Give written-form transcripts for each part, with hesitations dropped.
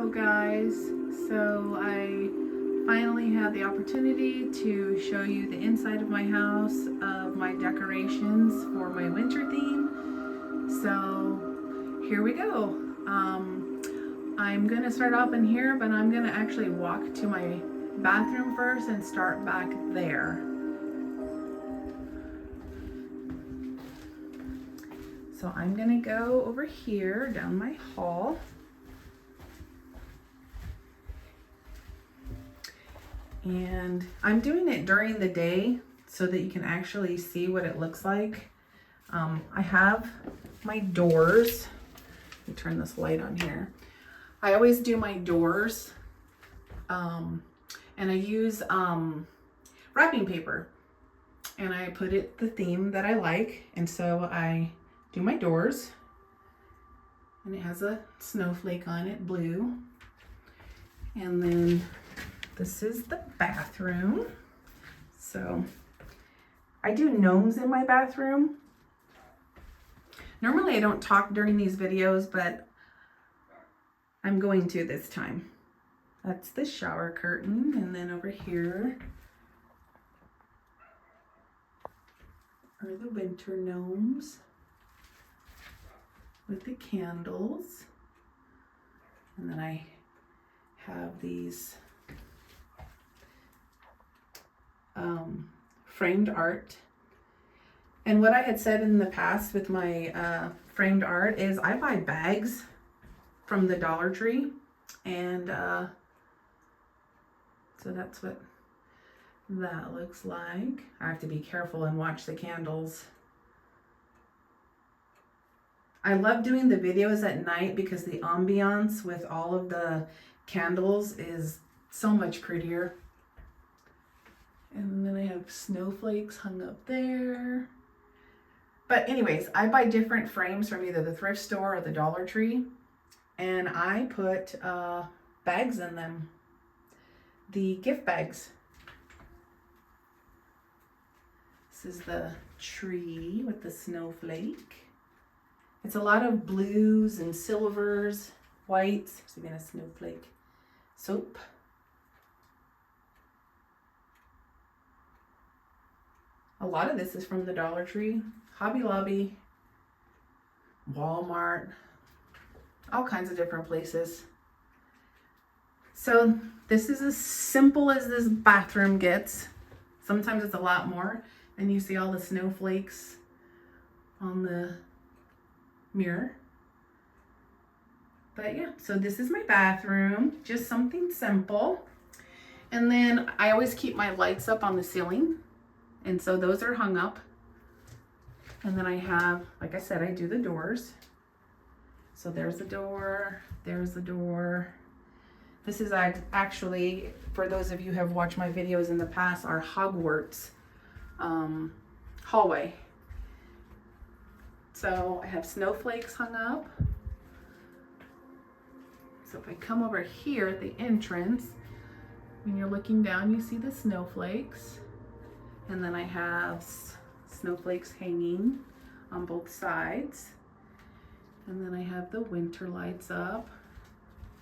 Hello guys, so I finally had the opportunity to show you the inside of my house of my decorations for my winter theme. So here we go. I'm gonna start off in here, but I'm gonna actually walk to my bathroom first and start back there. So I'm gonna go over here down my hall. And I'm doing it during the day so that you can actually see what it looks like. I have my doors. Let me turn this light on here. I always do my doors and I use wrapping paper, and I put it the theme that I like, and so I do my doors, and it has a snowflake on it, blue. And then this is the bathroom. So I do gnomes in my bathroom. Normally I don't talk during these videos, but I'm going to this time. That's the shower curtain. And then over here are the winter gnomes with the candles. And then I have these framed art. And what I had said in the past with my framed art is I buy bags from the Dollar Tree, and so that's what that looks like. I have to be careful and watch the candles. I love doing the videos at night because the ambiance with all of the candles is so much prettier. And then I have snowflakes hung up there. But anyways, I buy different frames from either the thrift store or the Dollar Tree, and I put bags in them. The gift bags. This is the tree with the snowflake. It's a lot of blues and silvers, whites. There's even a snowflake. Soap. A lot of this is from the Dollar Tree, Hobby Lobby, Walmart, all kinds of different places. So this is as simple as this bathroom gets. Sometimes it's a lot more. And you see all the snowflakes on the mirror. But yeah, so this is my bathroom, just something simple. And then I always keep my lights up on the ceiling. And so those are hung up. And then I have, like I said, I do the doors. So there's the door, there's the door. This is actually, for those of you who have watched my videos in the past, our Hogwarts hallway. So I have snowflakes hung up. So if I come over here at the entrance, when you're looking down, you see the snowflakes. And then I have snowflakes hanging on both sides. And then I have the winter lights up.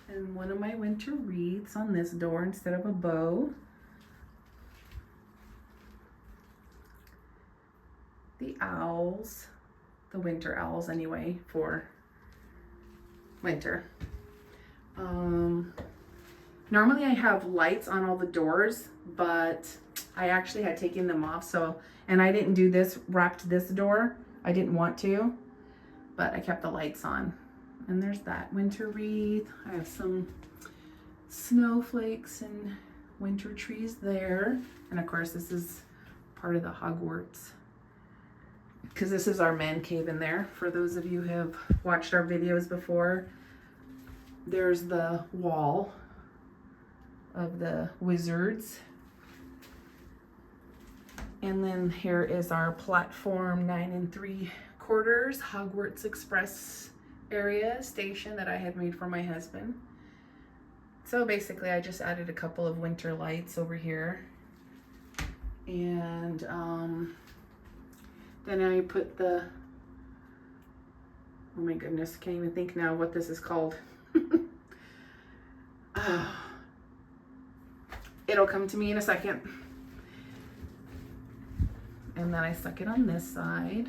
And one of my winter wreaths on this door instead of a bow. The owls, the winter owls anyway, for winter. Normally I have lights on all the doors, but I actually had taken them off, so, and I didn't do this, wrapped this door. I didn't want to, but I kept the lights on. And there's that winter wreath. I have some snowflakes and winter trees there. And of course, this is part of the Hogwarts, because this is our man cave in there. For those of you who have watched our videos before, there's the wall of the wizards. And then here is our platform 9 3/4 Hogwarts Express area station that I had made for my husband. So basically I just added a couple of winter lights over here. And then I put the, oh my goodness, can't even think now what this is called. It'll come to me in a second. And then I stuck it on this side.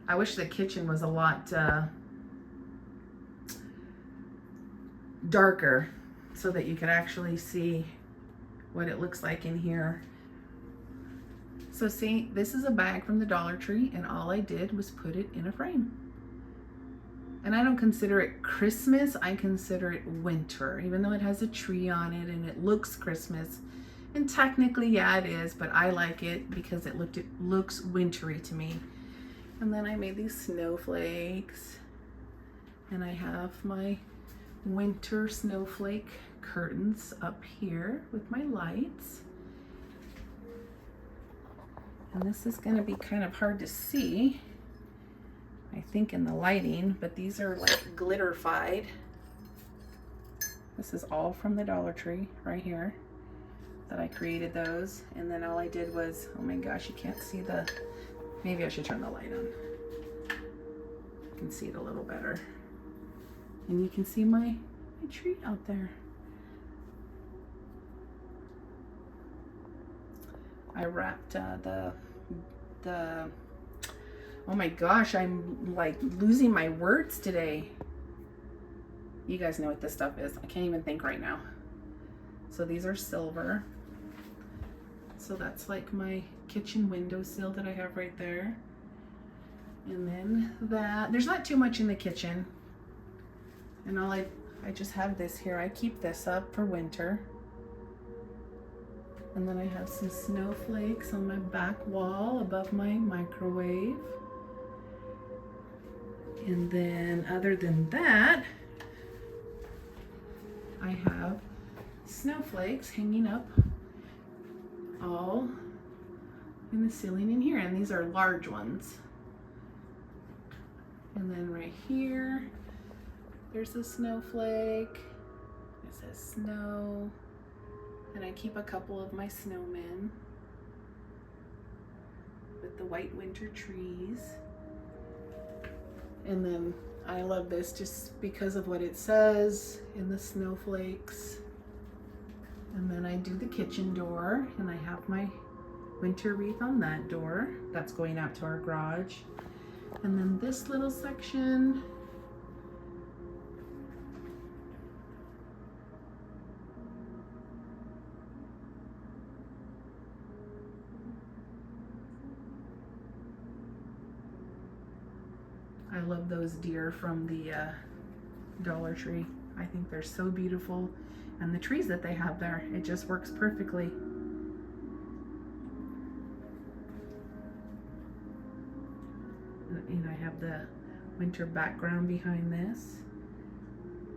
I wish the kitchen was a lot darker so that you could actually see what it looks like in here. So see, this is a bag from the Dollar Tree, and all I did was put it in a frame. And I don't consider it Christmas, I consider it winter, even though it has a tree on it and it looks Christmas. And technically, yeah, it is, but I like it because it looks wintry to me. And then I made these snowflakes, and I have my winter snowflake curtains up here with my lights. And this is going to be kind of hard to see, I think, in the lighting, but these are like glitterified. This is all from the Dollar Tree right here that I created those. And then all I did was, oh my gosh, you can't see the, maybe I should turn the light on. You can see it a little better. And you can see my tree out there. I wrapped the oh my gosh, I'm like losing my words today. You guys know what this stuff is. I can't even think right now. So these are silver. So that's like my kitchen windowsill that I have right there. And then that, there's not too much in the kitchen. And all I just have this here. I keep this up for winter. And then I have some snowflakes on my back wall above my microwave. And then other than that, I have snowflakes hanging up all in the ceiling in here. And these are large ones. And then right here, there's a snowflake. It says snow. And I keep a couple of my snowmen with the white winter trees. And then I love this just because of what it says in the snowflakes. And then I do the kitchen door, and I have my winter wreath on that door. That's going out to our garage. And then this little section, I love those deer from the Dollar Tree. I think they're so beautiful. And the trees that they have there, it just works perfectly. And I have the winter background behind this.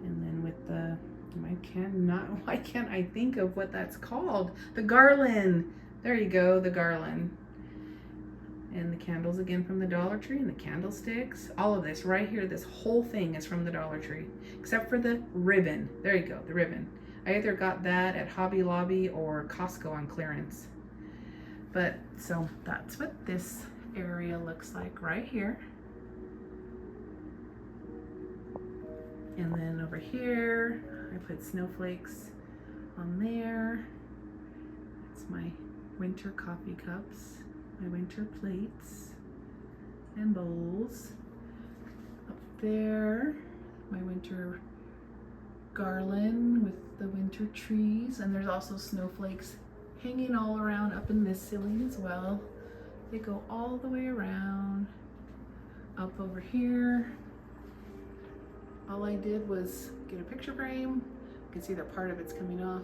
And then with the, why can't I think of what that's called? The garland. There you go, the garland. And the candles again from the Dollar Tree, and the candlesticks. All of this right here, this whole thing is from the Dollar Tree, except for the ribbon. There you go, the ribbon. I either got that at Hobby Lobby or Costco on clearance. But so that's what this area looks like right here. And then over here, I put snowflakes on there. It's my winter coffee cups. My winter plates and bowls. Up there, my winter garland with the winter trees, and there's also snowflakes hanging all around up in this ceiling as well. They go all the way around. Up over here, all I did was get a picture frame. You can see that part of it's coming off.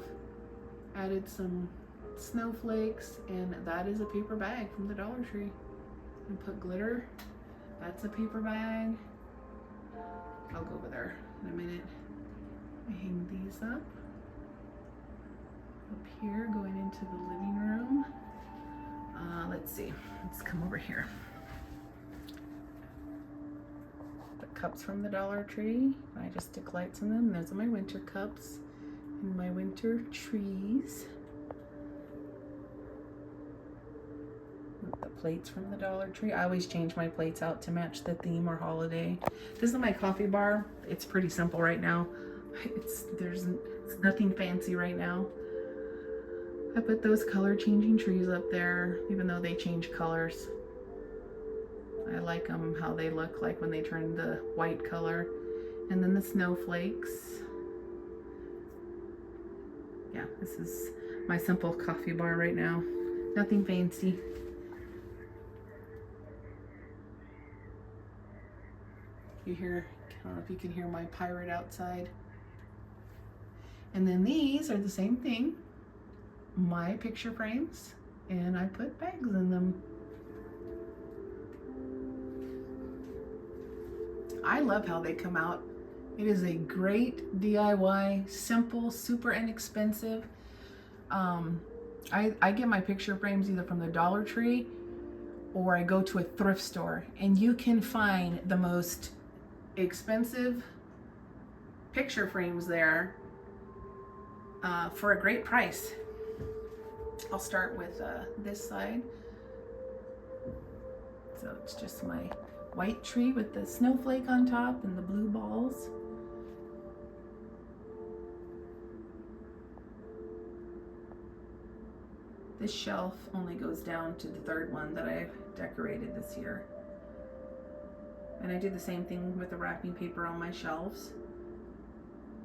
Added some snowflakes, and that is a paper bag from the Dollar Tree. And put glitter. That's a paper bag. I'll go over there in a minute. I hang these up here, going into the living room. Let's see. Let's come over here. The cups from the Dollar Tree. I just stick lights in them. Those are my winter cups and my winter trees. The plates from the Dollar Tree. I always change my plates out to match the theme or holiday. This is my coffee bar. It's pretty simple right now. It's nothing fancy right now. I put those color changing trees up there, even though they change colors. I like them how they look like when they turn the white color. And then the snowflakes. Yeah, this is my simple coffee bar right now. Nothing fancy. You hear, I don't know if you can hear my pirate outside. And then these are the same thing. My picture frames, and I put bags in them. I love how they come out. It is a great DIY, simple, super inexpensive. I get my picture frames either from the Dollar Tree or I go to a thrift store, and you can find the most expensive picture frames there for a great price. I'll start with this side. So it's just my white tree with the snowflake on top and the blue balls. This shelf only goes down to the third one that I've decorated this year. And I do the same thing with the wrapping paper on my shelves,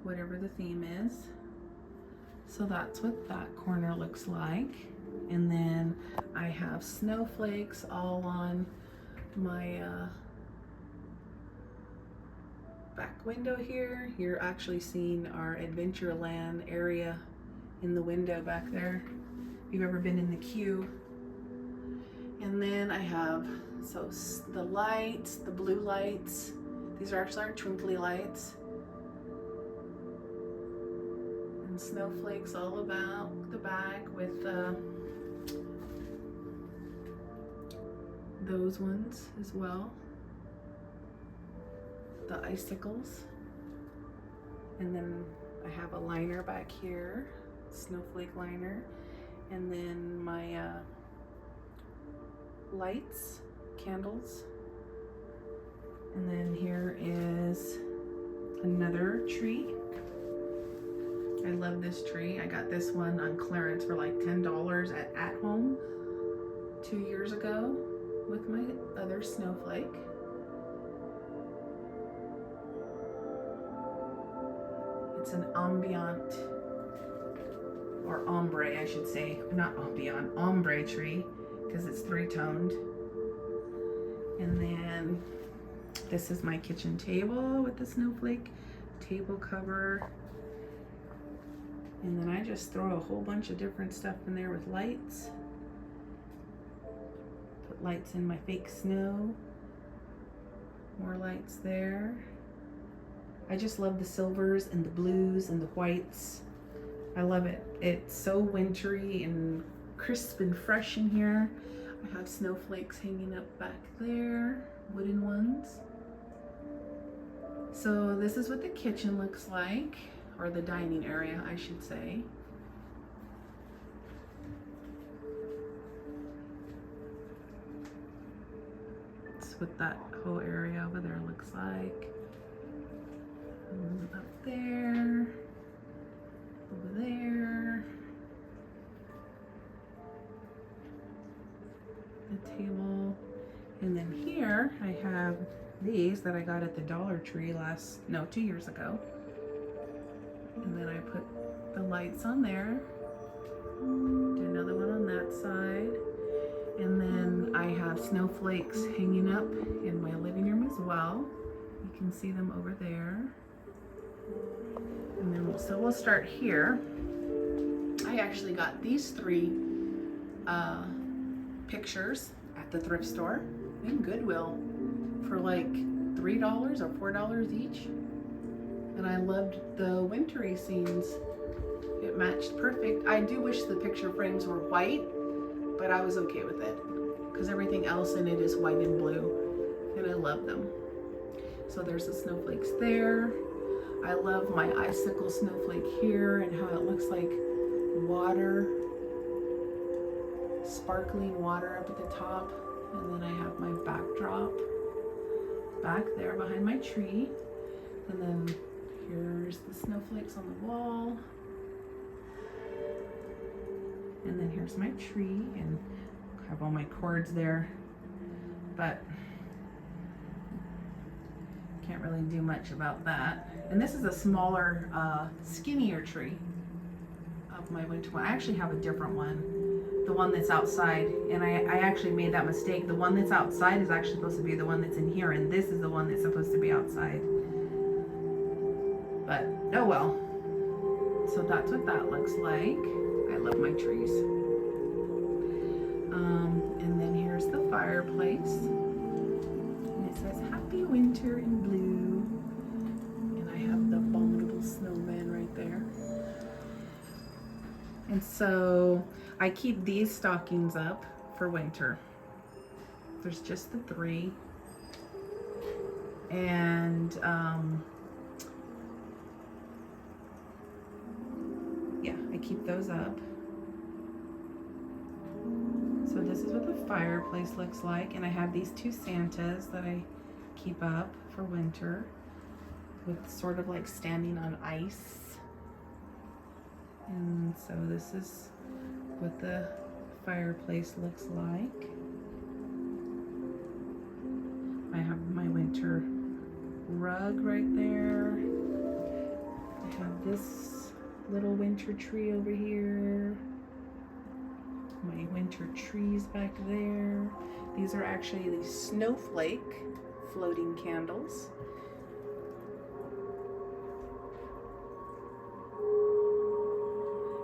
whatever the theme is. So that's what that corner looks like. And then I have snowflakes all on my back window here. You're actually seeing our Adventureland area in the window back there, if you've ever been in the queue. And then I have, so the lights, the blue lights, these are actually our twinkly lights. And snowflakes all about the back with those ones as well. The icicles. And then I have a liner back here, snowflake liner. And then my lights, candles. And then here is another tree. I love this tree. I got this one on clearance for like $10 at Home 2 years ago with my other snowflake. It's an ambient, or ombre I should say, not ambient, ombre tree, because it's 3-toned. And then this is my kitchen table with the snowflake table cover. And then I just throw a whole bunch of different stuff in there with lights. Put lights in my fake snow. More lights there. I just love the silvers and the blues and the whites. I love it. It's so wintry and crisp and fresh in here. I have snowflakes hanging up back there, wooden ones. So this is what the kitchen looks like, or the dining area, I should say. That's what that whole area over there looks like. Up there, over there, the table, and then here I have these that I got at the Dollar Tree 2 years ago. And then I put the lights on there. Do another one on that side. And then I have snowflakes hanging up in my living room as well. You can see them over there. And then we'll start here. I actually got these 3 pictures at the thrift store in Goodwill for like $3 or $4 each. And I loved the wintry scenes. It matched perfect. I do wish the picture frames were white, but I was okay with it because everything else in it is white and blue, and I love them. So there's the snowflakes there. I love my icicle snowflake here and how it looks like water, sparkling water up at the top. And then I have my backdrop back there behind my tree. And then Here's the snowflakes on the wall. And then here's my tree, and I have all my cords there, but can't really do much about that. And this is a smaller, skinnier tree of my winter one. I actually have a different one, the one that's outside, and I actually made that mistake. The one that's outside is actually supposed to be the one that's in here, and this is the one that's supposed to be outside. But oh well. So that's what that looks like. I love my trees. And then here's the fireplace. And it says Happy Winter in blue. And I have the abominable snowman right there. And so I keep these stockings up for winter. There's just the 3. And yeah, I keep those up. So this is what the fireplace looks like, and I have these 2 Santas that I keep up for winter with sort of like standing on ice. And so this is what the fireplace looks like. I have my winter rug right there. I have this little winter tree over here. My winter trees back there. These are actually the snowflake floating candles.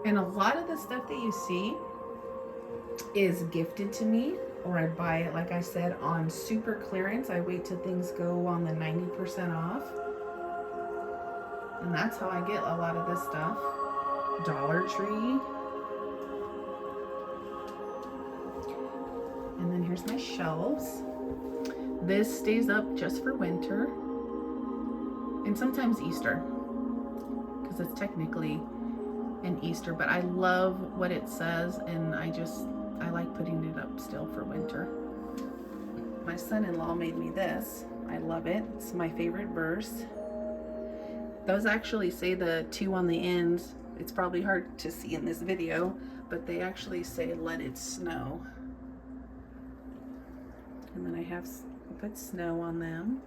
And a lot of the stuff that you see is gifted to me, or I buy it, like I said, on super clearance. I wait till things go on the 90% off. And that's how I get a lot of this stuff. Dollar Tree. And then here's my shelves. This stays up just for winter. And sometimes Easter, because it's technically an Easter, but I love what it says, and I like putting it up still for winter. My son-in-law made me this. I love it. It's my favorite verse. Those actually say the 2 on the ends. It's probably hard to see in this video, but they actually say let it snow. And then I put snow on them.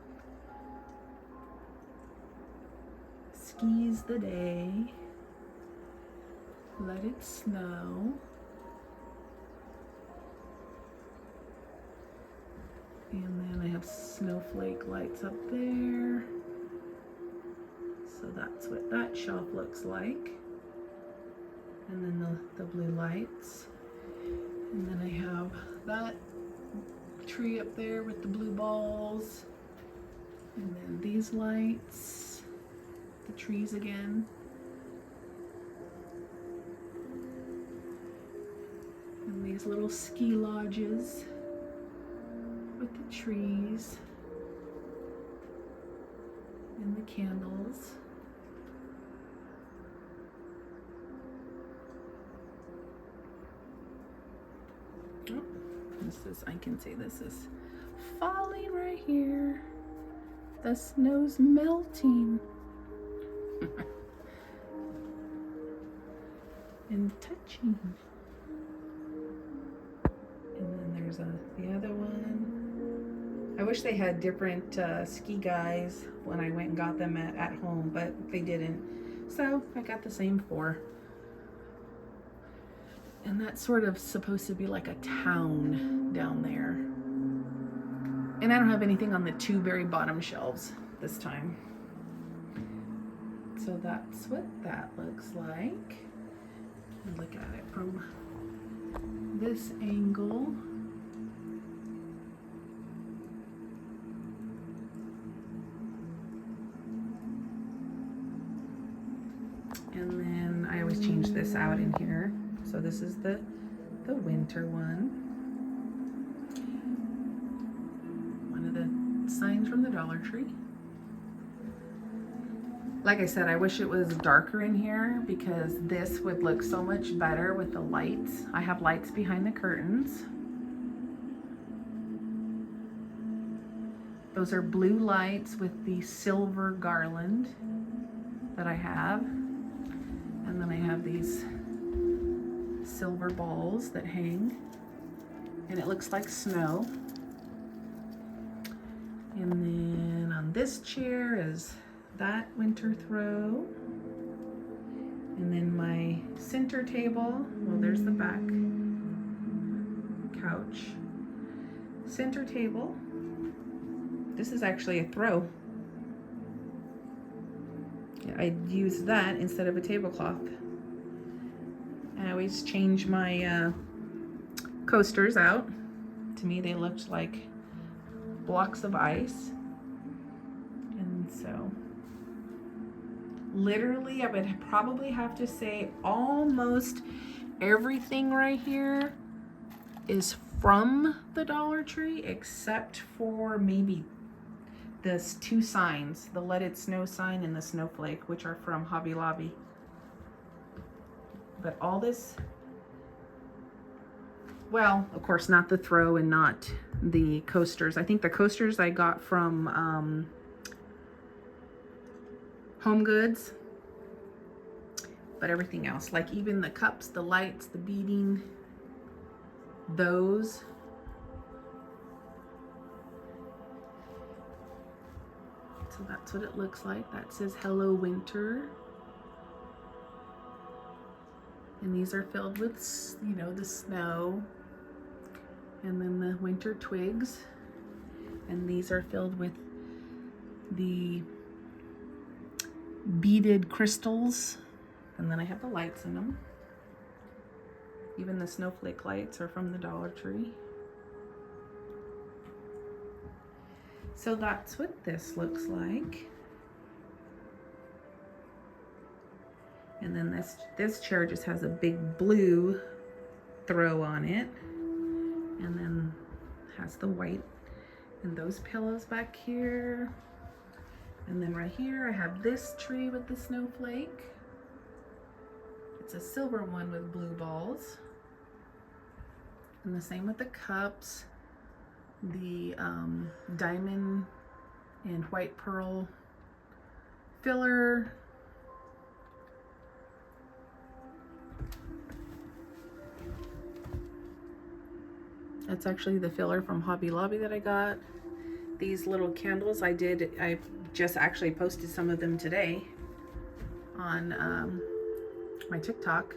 Skis the day. Let it snow. And then I have snowflake lights up there. So that's what that shelf looks like. And then the blue lights. And then I have that tree up there with the blue balls. And then these lights. The trees again. And these little ski lodges with the trees and the candles. Oh, I can say this is falling right here. The snow's melting. And touching. And then there's the other one. I wish they had different ski guys when I went and got them at home, but they didn't. So I got the same 4. And that's sort of supposed to be like a town down there. And I don't have anything on the 2 very bottom shelves this time. So that's what that looks like. Look at it from this angle. And then I always change this out in here. So this is the winter one. One of the signs from the Dollar Tree. Like I said, I wish it was darker in here because this would look so much better with the lights. I have lights behind the curtains. Those are blue lights with the silver garland. that I have. And then I have these silver balls that hang, and it looks like snow. And then on this chair is that winter throw. And then my center table, well, there's the back couch. Center table. This is actually a throw. I use that instead of a tablecloth. I always change my coasters out. To me, they looked like blocks of ice. And so, literally, I would probably have to say almost everything right here is from the Dollar Tree, except for maybe this 2 signs, the Let It Snow sign and the snowflake, which are from Hobby Lobby. But all this, well, of course, not the throw and not the coasters. I think the coasters I got from Home Goods. But everything else, like even the cups, the lights, the beading, those. So that's what it looks like. That says Hello Winter. And these are filled with, you know, the snow. And then the winter twigs. And these are filled with the beaded crystals. And then I have the lights in them. Even the snowflake lights are from the Dollar Tree. So that's what this looks like. And then this chair just has a big blue throw on it. And then has the white and those pillows back here. And then right here I have this tree with the snowflake. It's a silver one with blue balls. And the same with the cups. The diamond and white pearl filler. That's actually the filler from Hobby Lobby that I got. These little candles I just actually posted some of them today on my TikTok.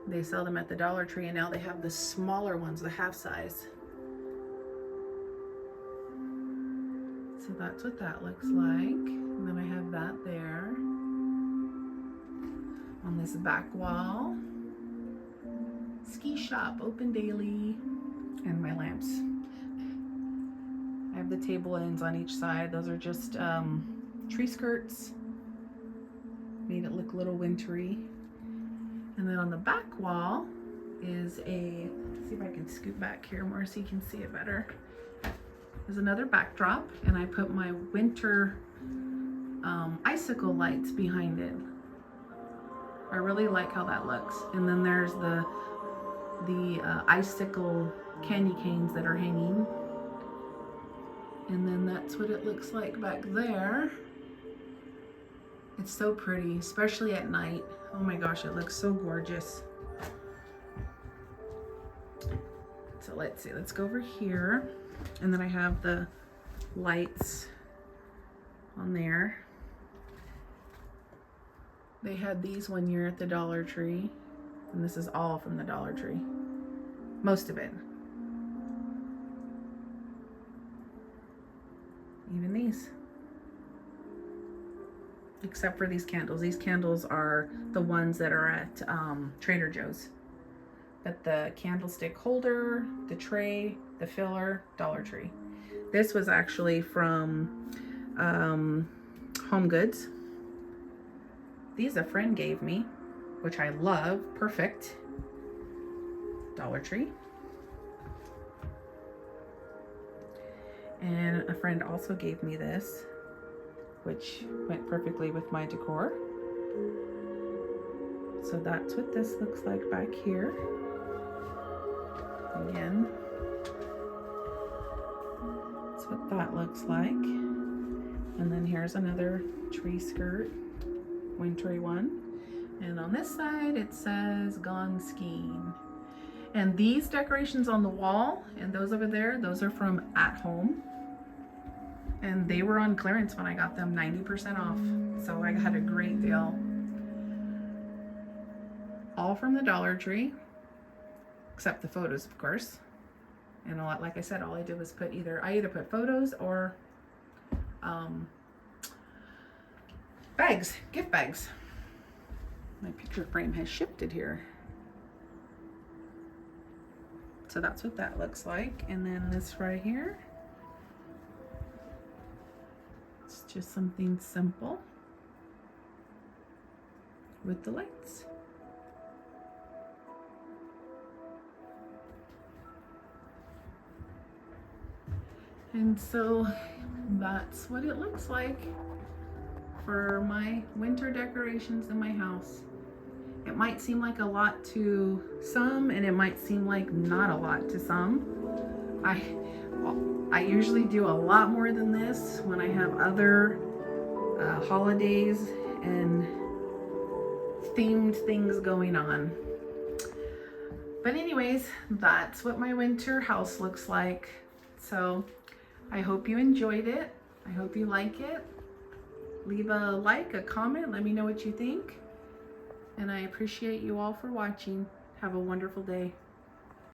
They sell them at the Dollar Tree, and now they have the smaller ones, the half size. So that's what that looks like. And then I have that there. On this back wall, ski shop, open daily, and my lamps. I have the table ends on each side. Those are just tree skirts. Made it look a little wintry. And then on the back wall is see if I can scoot back here more so you can see it better. There's another backdrop, and I put my winter icicle lights behind it. I really like how that looks. And then there's the icicle candy canes that are hanging. And then that's what it looks like back there. It's so pretty, especially at night. Oh my gosh, it looks so gorgeous. So let's see, let's go over here. And then I have the lights on there. They had these one year at the Dollar Tree, and this is all from the Dollar Tree. Most of it. Even these. Except for these candles. These candles are the ones that are at Trader Joe's. But the candlestick holder, the tray, the filler, Dollar Tree. This was actually from Home Goods. These a friend gave me, which I love. Perfect. Dollar Tree. And a friend also gave me this, which went perfectly with my decor. So that's what this looks like back here. Again, that's what that looks like. And then here's another tree skirt. Tree one. And on this side it says Gone Skiing. And these decorations on the wall and those over there, those are from At Home. And they were on clearance when I got them, 90% off. So I had a great deal. All from the Dollar Tree, except the photos, of course. And like I said, all I did was put I either put photos or bags, gift bags. My picture frame has shifted here. So that's what that looks like. And then this right here, it's just something simple with the lights. And so that's what it looks like for my winter decorations in my house. It might seem like a lot to some, and it might seem like not a lot to some. I usually do a lot more than this when I have other holidays and themed things going on. But anyways, that's what my winter house looks like. So I hope you enjoyed it. I hope you like it. Leave a like, a comment, let me know what you think. And I appreciate you all for watching. Have a wonderful day.